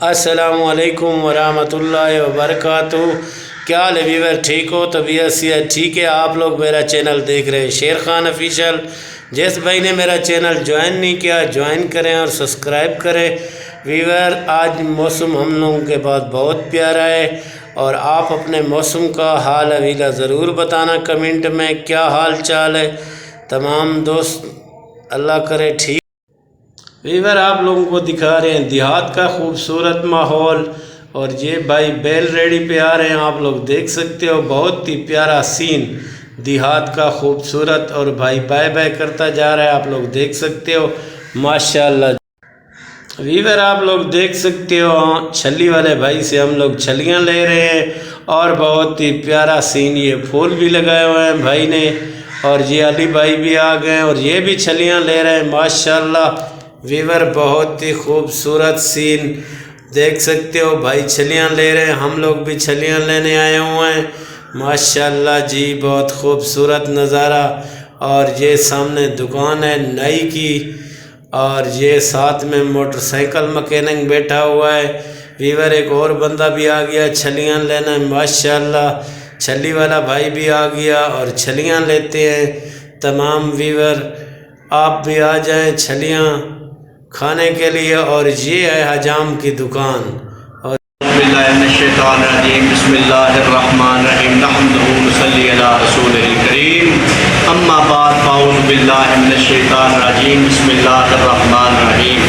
السلام علیکم ورحمۃ اللہ وبرکاتہ۔ کیا حال ہے ویور؟ ٹھیک ہو؟ طبیعت صحت ٹھیک ہے؟ آپ لوگ میرا چینل دیکھ رہے ہیں شیر خان آفیشیل۔ جس بھائی نے میرا چینل جوائن نہیں کیا جوائن کریں اور سبسکرائب کریں۔ ویور، آج موسم ہم لوگوں کے پاس بہت پیارا ہے اور آپ اپنے موسم کا حال حویلہ ضرور بتانا کمنٹ میں، کیا حال چال ہے تمام دوست، اللہ کرے ٹھیک۔ ویور، آپ لوگوں کو دکھا رہے ہیں دیہات کا خوبصورت ماحول، اور یہ بھائی بیل ریڈی پہ آ رہے ہیں، آپ لوگ دیکھ سکتے ہو، بہت ہی پیارا سین دیہات کا خوبصورت، اور بھائی بائے بائے کرتا جا رہا ہے، آپ لوگ دیکھ سکتے ہو ماشاءاللہ۔ ویور، آپ لوگ دیکھ سکتے ہو چھلی والے بھائی سے ہم لوگ چھلیاں لے رہے ہیں، اور بہت ہی پیارا سین، یہ پھول بھی لگائے ہوئے ہیں بھائی نے، اور یہ علی بھائی بھی آ گئے ہیں اور یہ بھی چھلیاں لے رہے ہیں ماشاءاللہ۔ ویور، بہت ہی خوبصورت سین دیکھ سکتے ہو، بھائی چھلیاں لے رہے ہیں، ہم لوگ بھی چھلیاں لینے آئے ہوئے ہیں ماشاءاللہ جی، بہت خوبصورت نظارہ۔ اور یہ سامنے دکان ہے نئی کی، اور یہ ساتھ میں موٹر سائیکل مکینک بیٹھا ہوا ہے۔ ویور، ایک اور بندہ بھی آ گیا چھلیاں لینا ماشاءاللہ، چھلی والا بھائی بھی آ گیا اور چھلیاں لیتے ہیں تمام۔ ویور، آپ بھی آ جائیں چھلیاں کھانے کے لیے، اور یہ ہے حجام کی دکان۔ اور بسم اللہ الرحمن الرحیم، نحمدہ ونصلی علی رسولہ الکریم، اما بعد، فاعوذ باللہ من الشیطان الرجیم، بسم اللہ الرحمن الرحیم،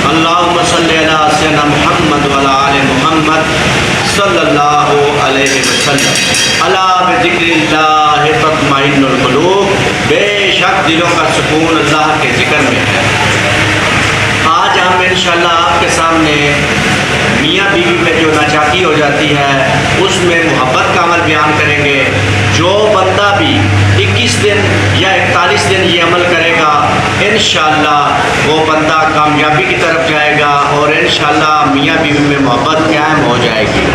اللہم صلی علی سیدنا محمد وعلی آل محمد صلی اللہ علیہ وسلم، الا بذکر اللہ تطمئن القلوب، بے شک دلوں کا سکون اللہ کے ذکر میں ہے۔ آج ہم انشاءاللہ آپ کے سامنے میاں بیوی میں جو ناچاکی ہو جاتی ہے اس میں محبت کا عمل بیان کریں گے۔ جو بندہ بھی 21 دن یا 41 دن یہ عمل کرے گا انشاءاللہ وہ بندہ کامیابی کی طرف جائے گا، اور انشاءاللہ میاں بیوی میں محبت قائم ہو جائے گی۔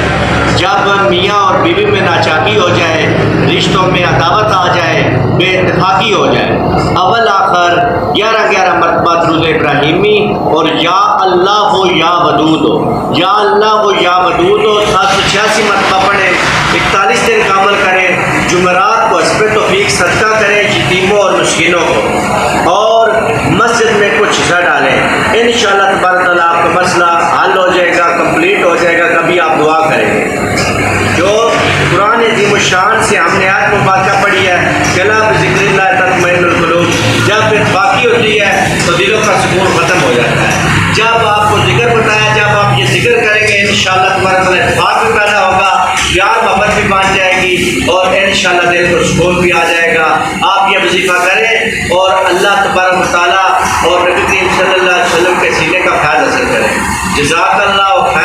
جب میاں اور بیوی میں ناچاکی ہو جائے، رشتوں میں عداوت آ جائے، بے اتفاقی ہو جائے، اول آخر 11 مرتبہ درود ابراہیمی اور یا اللہ ہو یا ودود ہو، یا اللہ ہو یا ودود ہو 786 مرتبہ پڑھیں، 41 دن کا عمل کریں، جمعرات کو حسب توفیق صدقہ کریں یتیموں اور مسکینوں کو، اور مسجد میں کچھ حصہ ڈالیں، انشاءاللہ تبارک تعالیٰ آپ کا مسئلہ حل ہو جائے گا، کمپلیٹ ہو جائے گا۔ کبھی آپ دعا کریں گے جو قرآن عظیم الشان سے ہم نے آیت مبارکہ پڑھی ہے، الا بذکر اللہ تطمئن القلوب، جب اتفاقی ہوتی ہے تو دلوں کا سکون ختم ہو جاتا ہے۔ جب آپ کو ذکر بتایا، جب آپ یہ ذکر کریں گے انشاءاللہ تبارک تعالیٰ اتفاق بھی پیدا ہوگا، پیار محبت بھی بن جائے گی، اور انشاءاللہ دل کو سکون بھی آ جائے گا۔ آپ یہ وظیفہ کریں اور اللہ تبارک تعالیٰ اور نبی کریم صلی اللہ علیہ وسلم کے سینے کا خیال حاصل کریں۔ جزاک اللہ خیر۔